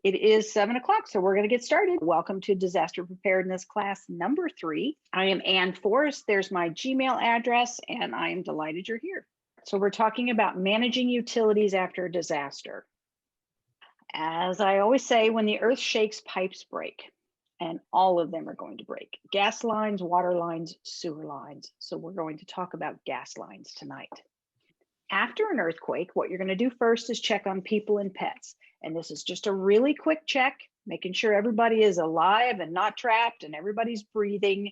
It is 7 o'clock, so we're going to get started. Welcome to Disaster Preparedness class number 3. I am Ann Forrest. There's my Gmail address, and I am delighted you're here. So we're talking about managing utilities after a disaster. As I always say, when the earth shakes, pipes break, and all of them are going to break. Gas lines, water lines, sewer lines. So we're going to talk about gas lines tonight. After an earthquake, what you're going to do first is check on people and pets. And this is just a really quick check, making sure everybody is alive and not trapped and everybody's breathing.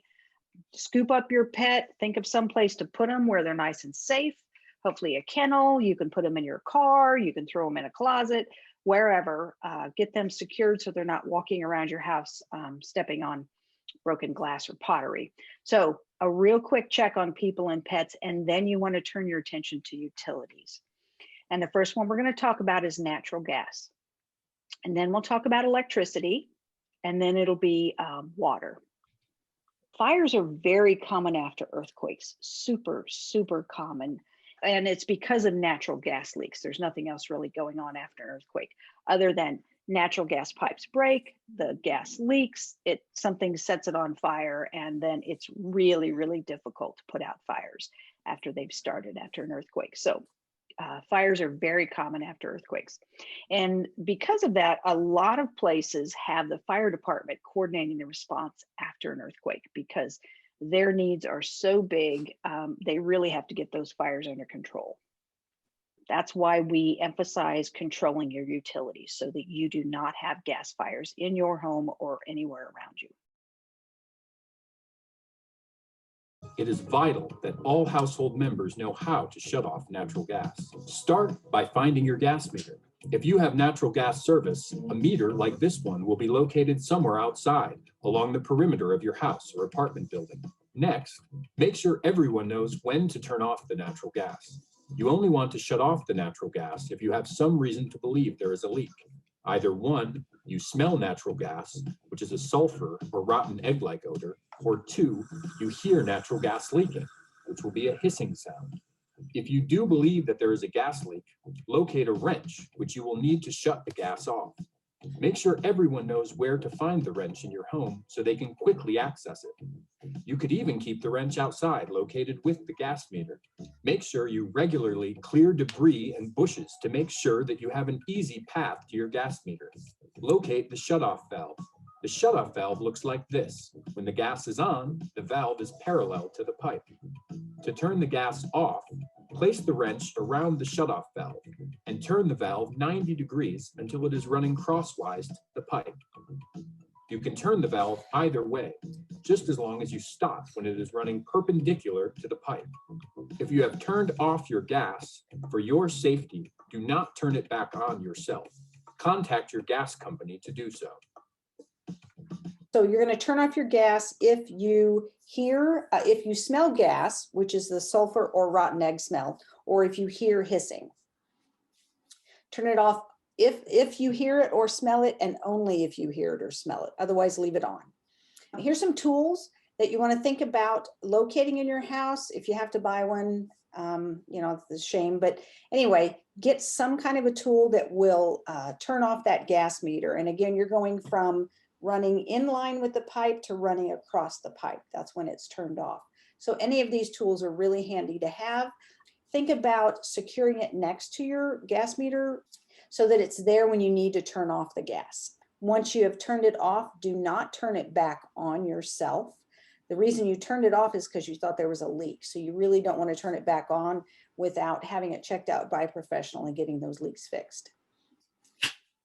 Scoop up your pet, think of some place to put them where they're nice and safe. Hopefully a kennel, you can put them in your car, you can throw them in a closet, wherever. Get them secured so they're not walking around your house stepping on broken glass or pottery. So a real quick check on people and pets, and then you want to turn your attention to utilities. And the first one we're going to talk about is natural gas. And then we'll talk about electricity, and then it'll be water. Fires are very common after earthquakes, super, super common. And it's because of natural gas leaks. There's nothing else really going on after an earthquake other than natural gas pipes break, the gas leaks, something sets it on fire, and then it's really, really difficult to put out fires after they've started after an earthquake. So fires are very common after earthquakes. And because of that, a lot of places have the fire department coordinating the response after an earthquake because their needs are so big, they really have to get those fires under control. That's why we emphasize controlling your utilities so that you do not have gas fires in your home or anywhere around you. It is vital that all household members know how to shut off natural gas. Start by finding your gas meter. If you have natural gas service, a meter like this one will be located somewhere outside along the perimeter of your house or apartment building. Next, make sure everyone knows when to turn off the natural gas. You only want to shut off the natural gas if you have some reason to believe there is a leak. Either 1, you smell natural gas, which is a sulfur or rotten egg-like odor, or 2, you hear natural gas leaking, which will be a hissing sound. If you do believe that there is a gas leak, locate a wrench, which you will need to shut the gas off. Make sure everyone knows where to find the wrench in your home so they can quickly access it. You could even keep the wrench outside, located with the gas meter. Make sure you regularly clear debris and bushes to make sure that you have an easy path to your gas meter. Locate the shutoff valve. The shutoff valve looks like this. When the gas is on, the valve is parallel to the pipe. To turn the gas off, place the wrench around the shutoff valve and turn the valve 90 degrees until it is running crosswise to the pipe. You can turn the valve either way, just as long as you stop when it is running perpendicular to the pipe. If you have turned off your gas, for your safety, do not turn it back on yourself. Contact your gas company to do so. So you're going to turn off your gas if you smell gas, which is the sulfur or rotten egg smell, or if you hear hissing. Turn it off if you hear it or smell it, and only if you hear it or smell it. Otherwise, leave it on. Here's some tools that you want to think about locating in your house. If you have to buy one, it's a shame. But anyway, get some kind of a tool that will turn off that gas meter. And again, you're going from running in line with the pipe to running across the pipe. That's when it's turned off. So any of these tools are really handy to have. Think about securing it next to your gas meter so that it's there when you need to turn off the gas. Once you have turned it off, do not turn it back on yourself. The reason you turned it off is because you thought there was a leak. So you really don't want to turn it back on without having it checked out by a professional and getting those leaks fixed.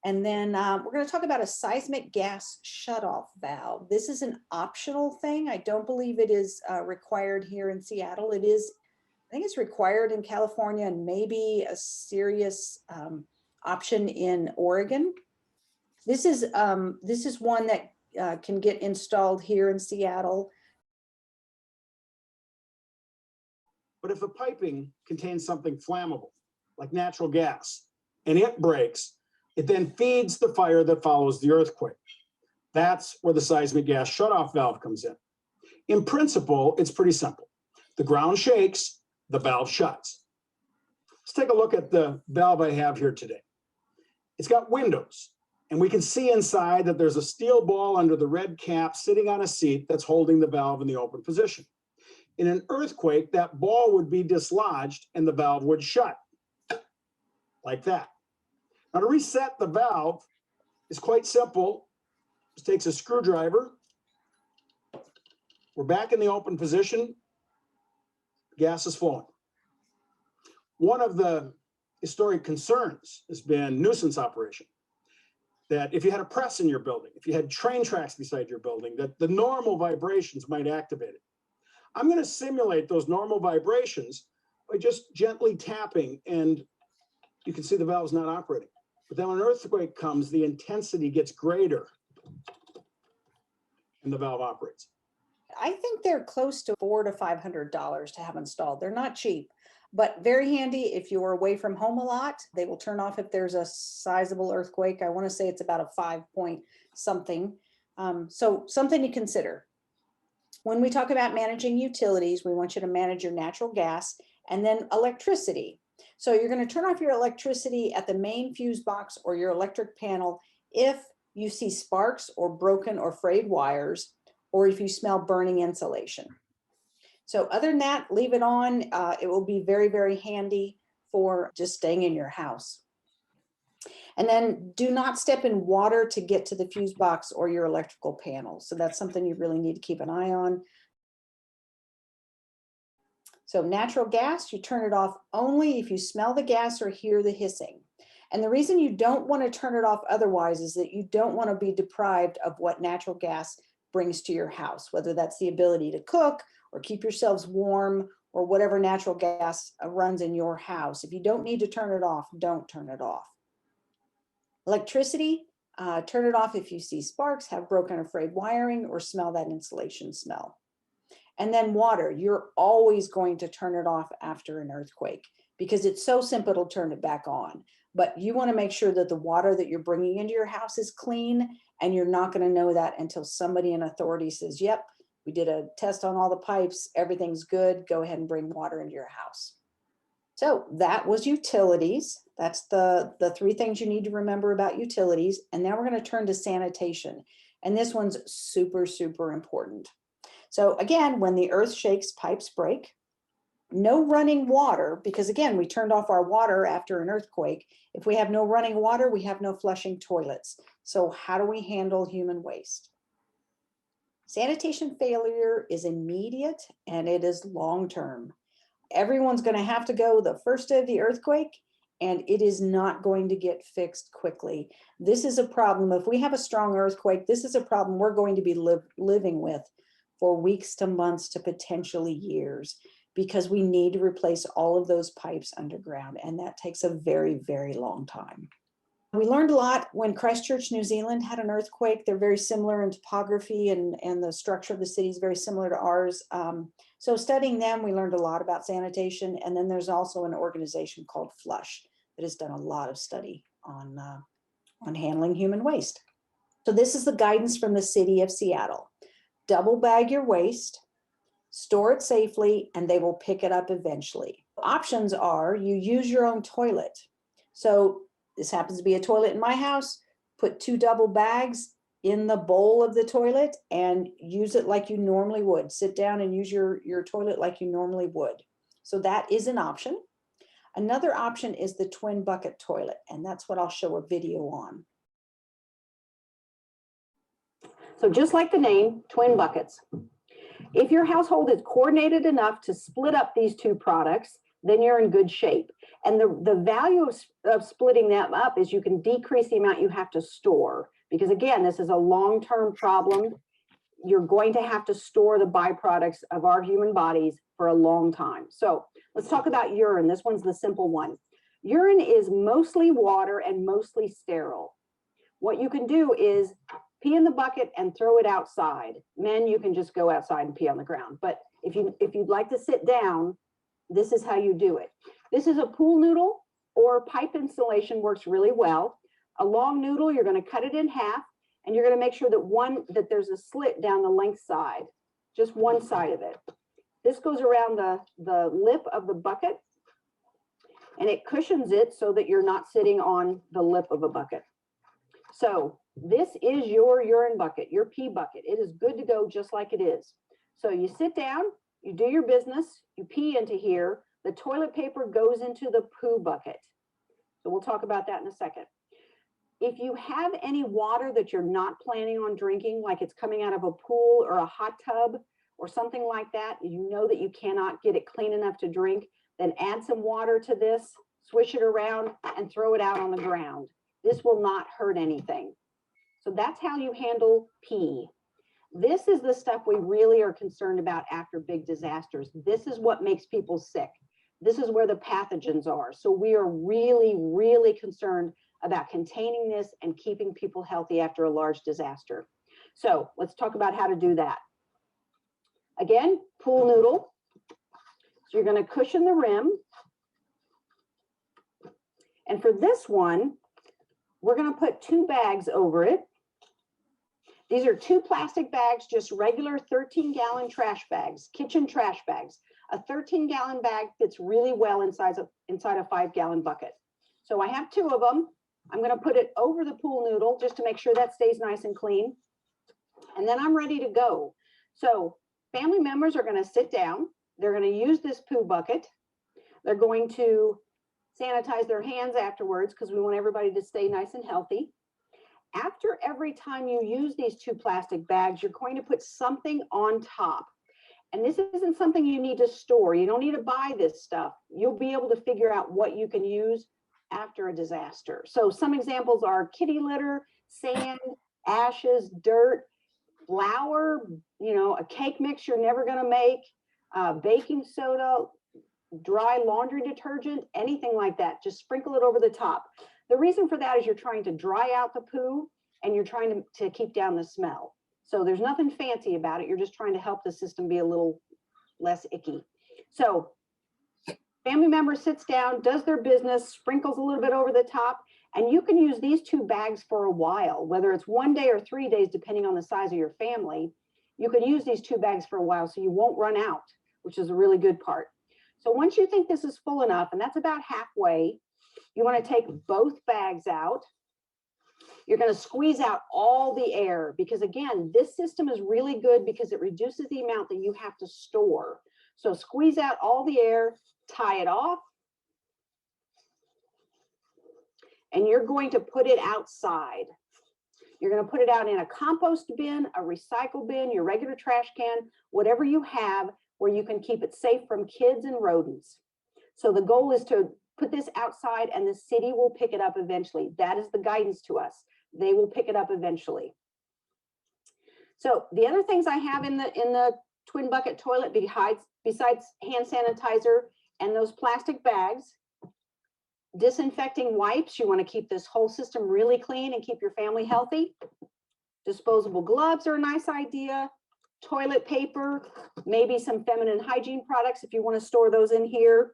And then we're going to talk about a seismic gas shutoff valve. This is an optional thing. I don't believe it is required here in Seattle. It is, I think it's required in California and maybe a serious option in Oregon. This is one that can get installed here in Seattle. But if the piping contains something flammable, like natural gas, and it breaks, it then feeds the fire that follows the earthquake. That's where the seismic gas shutoff valve comes in. In principle, it's pretty simple. The ground shakes, the valve shuts. Let's take a look at the valve I have here today. It's got windows. And we can see inside that there's a steel ball under the red cap sitting on a seat that's holding the valve in the open position. In an earthquake, that ball would be dislodged and the valve would shut, like that. Now to reset the valve is quite simple. Just takes a screwdriver. We're back in the open position. Gas is flowing. One of the historic concerns has been nuisance operation. That if you had a press in your building, if you had train tracks beside your building, that the normal vibrations might activate it. I'm going to simulate those normal vibrations by just gently tapping, and you can see the valve's not operating. But then when an earthquake comes, the intensity gets greater and the valve operates. I think they're close to $400 to $500 to have installed. They're not cheap, but very handy if you're away from home a lot. They will turn off if there's a sizable earthquake. I want to say it's about a 5 point something. So something to consider. When we talk about managing utilities, we want you to manage your natural gas and then electricity. So you're going to turn off your electricity at the main fuse box or your electric panel if you see sparks or broken or frayed wires, or if you smell burning insulation. So other than that, leave it on. It will be very, very handy for just staying in your house. And then do not step in water to get to the fuse box or your electrical panel. So that's something you really need to keep an eye on. So natural gas, you turn it off only if you smell the gas or hear the hissing. And the reason you don't want to turn it off otherwise is that you don't want to be deprived of what natural gas brings to your house, whether that's the ability to cook or keep yourselves warm or whatever natural gas runs in your house. If you don't need to turn it off, don't turn it off. Electricity, turn it off if you see sparks, have broken or frayed wiring, or smell that insulation smell. And then water, you're always going to turn it off after an earthquake because it's so simple to turn it back on. But you want to make sure that the water that you're bringing into your house is clean, and you're not going to know that until somebody in authority says, yep, we did a test on all the pipes, everything's good, go ahead and bring water into your house. So that was utilities. That's the 3 things you need to remember about utilities. And now we're going to turn to sanitation. And this one's super, super important. So again, when the earth shakes, pipes break. No running water, because again, we turned off our water after an earthquake. If we have no running water, we have no flushing toilets. So how do we handle human waste? Sanitation failure is immediate and it is long-term. Everyone's going to have to go the first day of the earthquake, and it is not going to get fixed quickly. This is a problem. If we have a strong earthquake, this is a problem we're going to be living with for weeks to months to potentially years, because we need to replace all of those pipes underground, and that takes a very, very long time. We learned a lot when Christchurch, New Zealand had an earthquake. They're very similar in topography, and the structure of the city is very similar to ours. So studying them, we learned a lot about sanitation. And then there's also an organization called Flush that has done a lot of study on handling human waste. So this is the guidance from the city of Seattle. Double bag your waste, store it safely, and they will pick it up eventually. Options are you use your own toilet. So this happens to be a toilet in my house. Put 2 double bags in the bowl of the toilet and use it like you normally would. Sit down and use your toilet like you normally would. So that is an option. Another option is the twin bucket toilet, and that's what I'll show a video on. So just like the name, twin buckets. If your household is coordinated enough to split up these 2 products, then you're in good shape. And the value of splitting them up is you can decrease the amount you have to store. Because again, this is a long-term problem. You're going to have to store the byproducts of our human bodies for a long time. So let's talk about urine. This one's the simple one. Urine is mostly water and mostly sterile. What you can do is pee in the bucket and throw it outside. Men, you can just go outside and pee on the ground. But if you'd like to sit down, this is how you do it. This is a pool noodle or pipe installation, works really well. A long noodle, you're going to cut it in half, and you're going to make sure that there's a slit down the length side, just one side of it. This goes around the lip of the bucket, and it cushions it so that you're not sitting on the lip of a bucket. So this is your urine bucket, your pee bucket. It is good to go just like it is. So you sit down, you do your business, you pee into here, the toilet paper goes into the poo bucket. So we'll talk about that in a second. If you have any water that you're not planning on drinking, like it's coming out of a pool or a hot tub or something like that, you know that you cannot get it clean enough to drink, then add some water to this, swish it around and throw it out on the ground. This will not hurt anything. So that's how you handle pee. This is the stuff we really are concerned about after big disasters. This is what makes people sick. This is where the pathogens are. So we are really, really concerned about containing this and keeping people healthy after a large disaster. So let's talk about how to do that. Again, pool noodle. So you're going to cushion the rim. And for this one, we're going to put 2 bags over it. These are 2 plastic bags, just regular 13-gallon trash bags, kitchen trash bags. A 13-gallon bag fits really well inside a 5-gallon bucket. So I have 2 of them. I'm going to put it over the pool noodle just to make sure that stays nice and clean. And then I'm ready to go. So family members are going to sit down. They're going to use this poo bucket. They're going to sanitize their hands afterwards because we want everybody to stay nice and healthy. After every time you use these 2 plastic bags, you're going to put something on top. And this isn't something you need to store. You don't need to buy this stuff. You'll be able to figure out what you can use after a disaster. So some examples are kitty litter, sand, ashes, dirt, flour, a cake mix you're never going to make, baking soda, dry laundry detergent, anything like that. Just sprinkle it over the top. The reason for that is you're trying to dry out the poo and you're trying to keep down the smell. So there's nothing fancy about it. You're just trying to help the system be a little less icky. So family member sits down, does their business, sprinkles a little bit over the top, and you can use these 2 bags for a while, whether it's 1 day or 3 days, depending on the size of your family. You can use these 2 bags for a while so you won't run out, which is a really good part. So once you think this is full enough, and that's about halfway, you want to take both bags out. You're going to squeeze out all the air because, again, this system is really good because it reduces the amount that you have to store. So squeeze out all the air, tie it off, and you're going to put it outside. You're going to put it out in a compost bin, a recycle bin, your regular trash can, whatever you have where you can keep it safe from kids and rodents. So the goal is to put this outside and the city will pick it up eventually. That is the guidance to us. They will pick it up eventually. So the other things I have in the twin bucket toilet besides hand sanitizer and those plastic bags, disinfecting wipes. You want to keep this whole system really clean and keep your family healthy. Disposable gloves are a nice idea. Toilet paper, maybe some feminine hygiene products if you want to store those in here.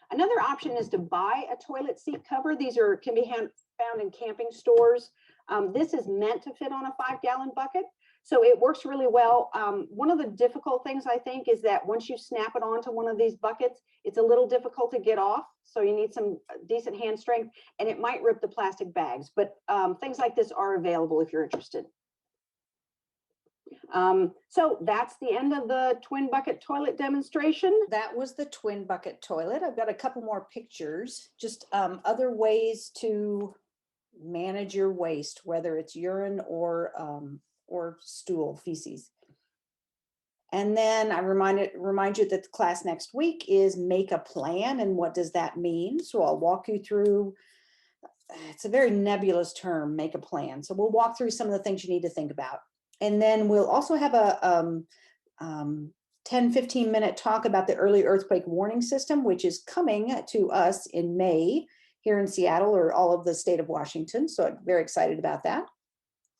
Another option is to buy a toilet seat cover. These can be found in camping stores. This is meant to fit on a 5-gallon bucket, so it works really well. One of the difficult things I think is that once you snap it onto one of these buckets, it's a little difficult to get off. So you need some decent hand strength, and it might rip the plastic bags. But things like this are available if you're interested. So that's the end of the twin bucket toilet demonstration. That was the twin bucket toilet. I've got a couple more pictures, just other ways to manage your waste, whether it's urine or stool, feces. And then I remind you that the class next week is make a plan. And what does that mean? So I'll walk you through, it's a very nebulous term, make a plan. So we'll walk through some of the things you need to think about. And then we'll also have a 10-15 minute talk about the early earthquake warning system, which is coming to us in May here in Seattle or all of the state of Washington. So I'm very excited about that.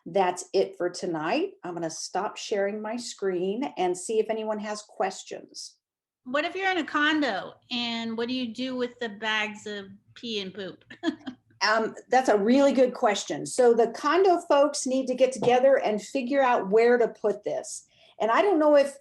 That's it for tonight. I'm going to stop sharing my screen and see if anyone has questions. What if you're in a condo and what do you do with the bags of pee and poop? That's a really good question. So the condo folks need to get together and figure out where to put this. And I don't know if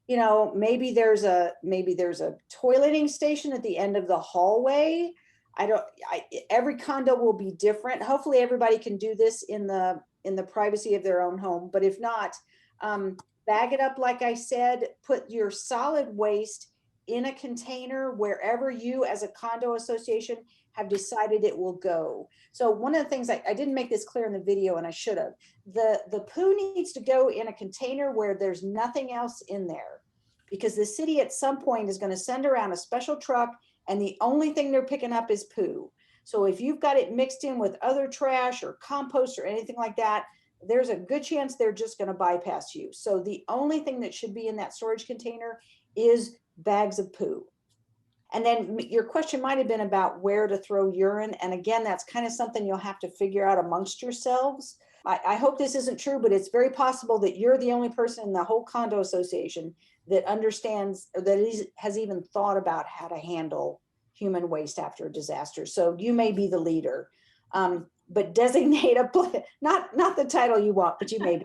you know, maybe there's a toileting station at the end of the hallway. every condo will be different. Hopefully everybody can do this in the privacy of their own home, but if not, bag it up. Like I said, put your solid waste in a container wherever you as a condo association have decided it will go. So one of the things I didn't make this clear in the video, and I should have, the poo needs to go in a container where there's nothing else in there, because the city at some point is going to send around a special truck and the only thing they're picking up is poo. So if you've got it mixed in with other trash or compost or anything like that, there's a good chance they're just going to bypass you. So the only thing that should be in that storage container is bags of poo. And then your question might have been about where to throw urine. And again, that's kind of something you'll have to figure out amongst yourselves. I hope this isn't true, but it's very possible that you're the only person in the whole condo association that understands, or that has even thought about how to handle human waste after a disaster. So you may be the leader, but designate a place, not the title you want, but you may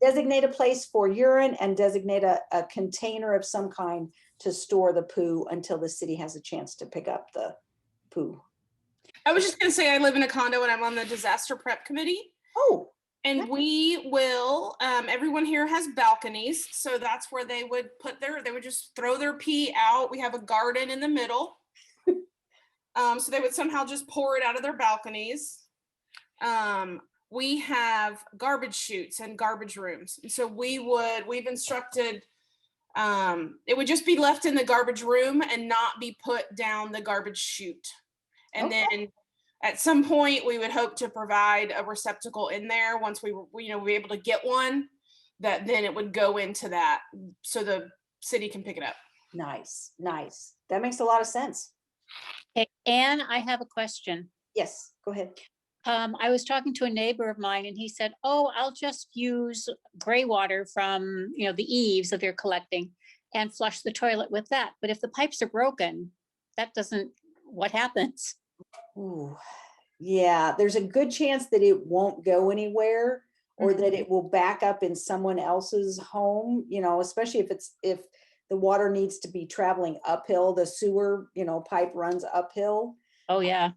designate a place for urine and designate a container of some kind to store the poo until the city has a chance to pick up the poo. I was just going to say, I live in a condo and I'm on the disaster prep committee. Oh. And we will, everyone here has balconies. So that's where they would they would just throw their pee out. We have a garden in the middle. So they would somehow just pour it out of their balconies. We have garbage chutes and garbage rooms. And so we've instructed, it would just be left in the garbage room and not be put down the garbage chute. And then at some point we would hope to provide a receptacle in there once we be able to get one, that then it would go into that so the city can pick it up. Nice. That makes a lot of sense. Hey, Anne, I have a question. Yes, go ahead. I was talking to a neighbor of mine and he said, oh, I'll just use gray water from, the eaves that they're collecting and flush the toilet with that. But if the pipes are broken, what happens? Ooh, yeah, there's a good chance that it won't go anywhere, or that it will back up in someone else's home, especially if the water needs to be traveling uphill, the sewer, pipe runs uphill. Oh, yeah.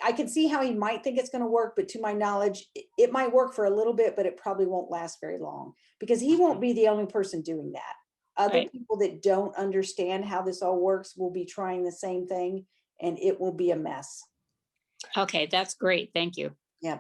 I can see how he might think it's going to work, but to my knowledge, it might work for a little bit, but it probably won't last very long, because he won't be the only person doing that. Other people that don't understand how this all works will be trying the same thing, and it will be a mess. Okay, that's great. Thank you. Yeah.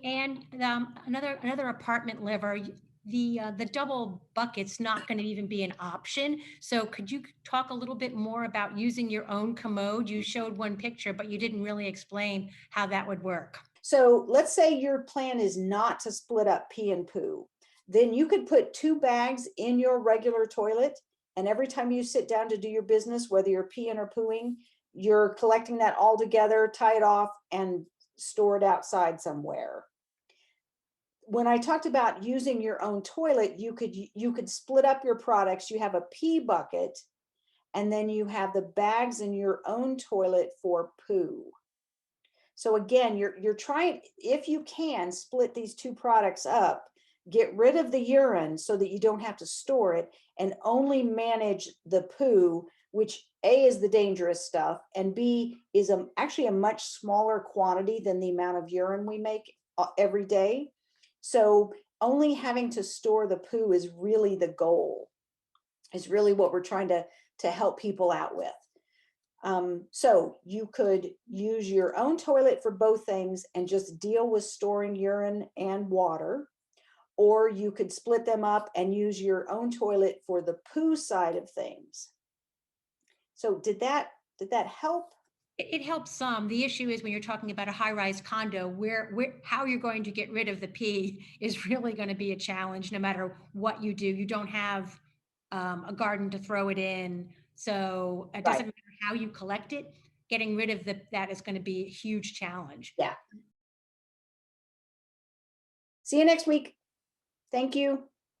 And another apartment liver, the double bucket's not going to even be an option. So could you talk a little bit more about using your own commode? You showed one picture, but you didn't really explain how that would work. So let's say your plan is not to split up pee and poo. Then you could put 2 bags in your regular toilet, and every time you sit down to do your business, whether you're peeing or pooing, you're collecting that all together, tie it off, and store it outside somewhere. When I talked about using your own toilet, you could split up your products. You have a pee bucket, and then you have the bags in your own toilet for poo. So again, you're trying, if you can, split these 2 products up, get rid of the urine so that you don't have to store it, and only manage the poo, which A is the dangerous stuff, and B is actually a much smaller quantity than the amount of urine we make every day. So only having to store the poo is really the goal, is really what we're trying to help people out with. So you could use your own toilet for both things and just deal with storing urine and water, or you could split them up and use your own toilet for the poo side of things. So did that help? It helps some. The issue is when you're talking about a high-rise condo, how you're going to get rid of the pee is really going to be a challenge no matter what you do. You don't have a garden to throw it in. So it doesn't matter how you collect it. Getting rid of that is going to be a huge challenge. Yeah. See you next week. Thank you.